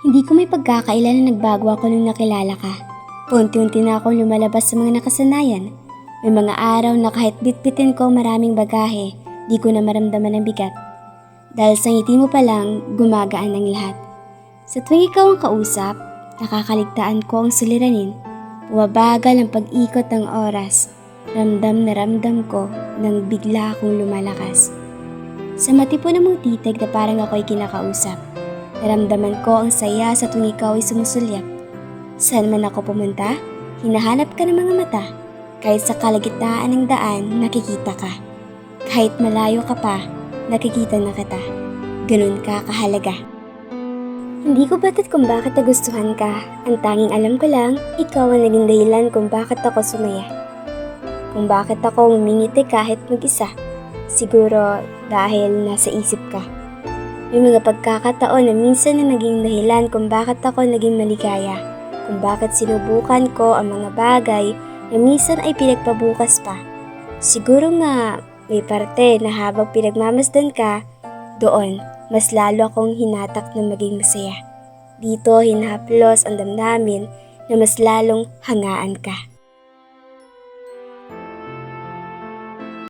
Hindi ko may pagkakailan na nagbago ako nung nakilala ka. Unti-unti na akong lumalabas sa mga nakasanayan. May mga araw na kahit bitbitin ko ang maraming bagahe, di ko na maramdaman ang bigat. Dahil sa ngiti mo pa lang, gumagaan ang lahat. Sa tuwing ikaw ang kausap, nakakaligtaan ko ang suliranin. Bumabagal ang pag-ikot ng oras. Ramdam na ramdam ko nang bigla akong lumalakas. Sa matipo na mong titig na parang ako'y kinakausap. Naramdaman ko ang saya sa tuwing ikaw ay sumusulyap. Saan man ako pumunta, hinahanap ka ng mga mata. Kahit sa kalagitnaan ng daan, nakikita ka. Kahit malayo ka pa, nakikita na kita. Ganun ka kahalaga. Hindi ko batid kung bakit nagustuhan ka. Ang tanging alam ko lang, ikaw ang naging dahilan kung bakit ako sumaya. Kung bakit ako umingiti kahit mag-isa. Siguro dahil nasa isip ka. May mga pagkakataon na minsan na naging dahilan kung bakit ako naging maligaya. Kung bakit sinubukan ko ang mga bagay na minsan ay pinagpabukas pa. Siguro nga may parte na habang pinagmamasdan ka, doon mas lalo akong hinatak na maging masaya. Dito hinahaplos ang damdamin na mas lalong hangaan ka.